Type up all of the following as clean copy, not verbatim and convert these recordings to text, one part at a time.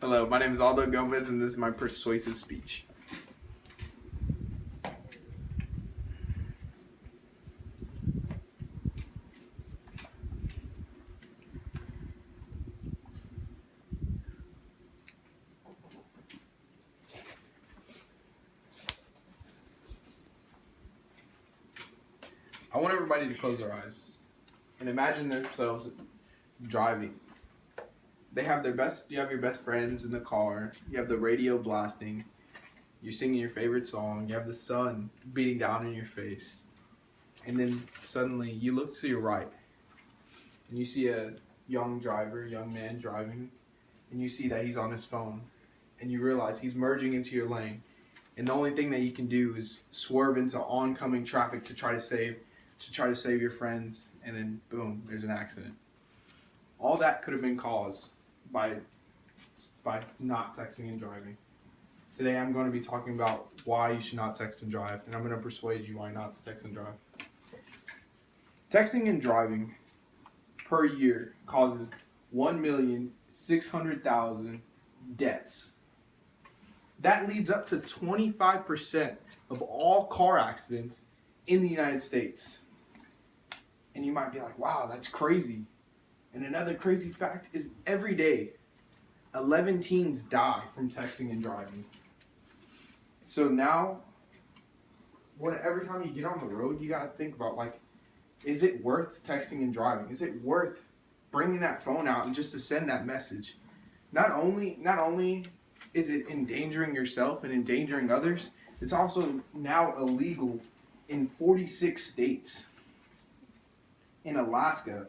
Hello, my name is Aldo Gomez, and this is my persuasive speech. I want everybody to close their eyes and imagine themselves driving. You have your best friends in the car, you have the radio blasting, you're singing your favorite song, you have the sun beating down in your face, and then suddenly you look to your right and you see a young man driving, and you see that he's on his phone, and you realize he's merging into your lane, and the only thing that you can do is swerve into oncoming traffic to try to save your friends, and then boom, there's an accident. All that could have been caused by not texting and driving. Today I'm going to be talking about why you should not text and drive, and I'm going to persuade you why not to text and drive. Texting and driving per year causes 1,600,000 deaths. That leads up to 25% of all car accidents in the United States. And you might be like, wow, that's crazy. And another crazy fact is every day, 11 teens die from texting and driving. So now, every time you get on the road, you gotta think about, is it worth texting and driving? Is it worth bringing that phone out and just to send that message? Not only is it endangering yourself and endangering others, it's also now illegal in 46 states. In Alaska,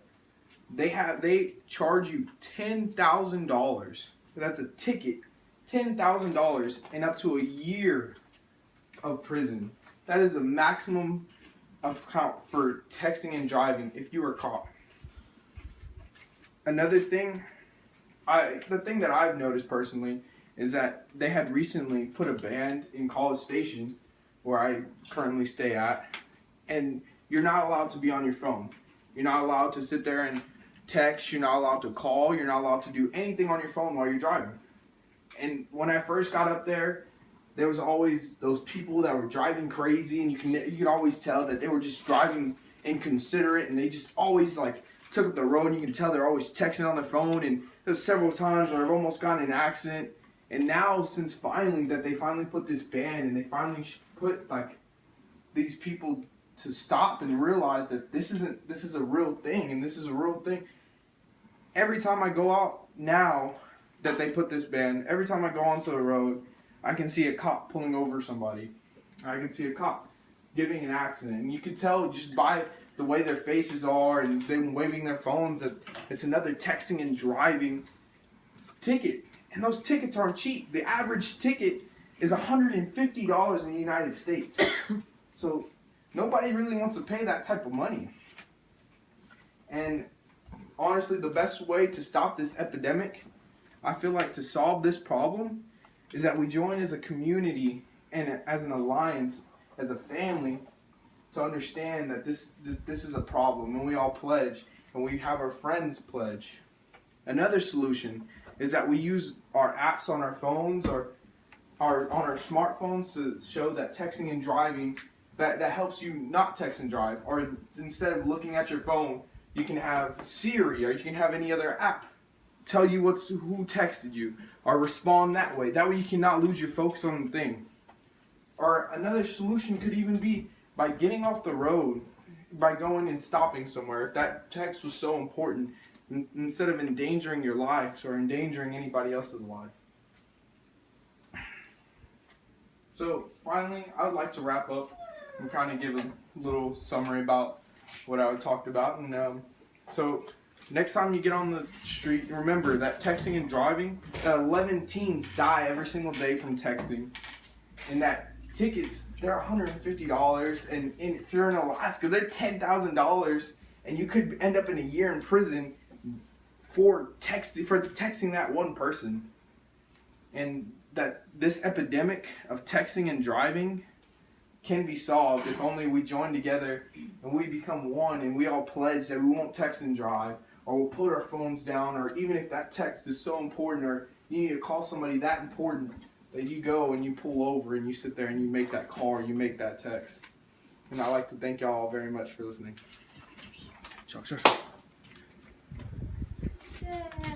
they charge you $10,000. That's a ticket, $10,000 and up to a year of prison. That is the maximum amount for texting and driving if you are caught. Another thing, the thing that I've noticed personally is that they had recently put a ban in College Station, where I currently stay at, and you're not allowed to be on your phone. You're not allowed to sit there and text, you're not allowed to call, you're not allowed to do anything on your phone while you're driving. And when I first got up there was always those people that were driving crazy, and you could always tell that they were just driving inconsiderate, and they just always took up the road, and you can tell they're always texting on their phone. And there's several times where I've almost gotten in an accident. And now, since they finally put this ban, and they finally put these people to stop and realize that this is a real thing, and this is a real thing. Every time I go out now that they put this ban, every time I go onto the road, I can see a cop pulling over somebody. I can see a cop giving an accident, and you can tell just by the way their faces are and them waving their phones that it's another texting and driving ticket. And those tickets aren't cheap. The average ticket is $150 in the United States. So nobody really wants to pay that type of money. And honestly, the best way to stop this epidemic, I feel like, to solve this problem, is that we join as a community and as an alliance, as a family, to understand that this is a problem, and we all pledge, and we have our friends pledge. Another solution is that we use our apps on our phones or on our smartphones to show that texting and driving, that helps you not text and drive. Or instead of looking at your phone, you can have Siri or you can have any other app tell you who texted you, or respond that way. That way you cannot lose your focus on the thing. Or another solution could even be by getting off the road, by going and stopping somewhere. If that text was so important, instead of endangering your lives or endangering anybody else's life. So finally, I would like to wrap up and kind of give a little summary about what I talked about. And so next time you get on the street, remember that texting and driving, that 11 teens die every single day from texting. And that tickets, they're $150. And if you're in Alaska, they're $10,000. And you could end up in a year in prison for texting that one person. And that this epidemic of texting and driving can be solved if only we join together and we become one, and we all pledge that we won't text and drive, or we'll put our phones down, or even if that text is so important, or You need to call somebody that important that you go and you pull over and you sit there and you make that call or you make that text. And I'd like to thank y'all very much for listening. Sure. Yeah.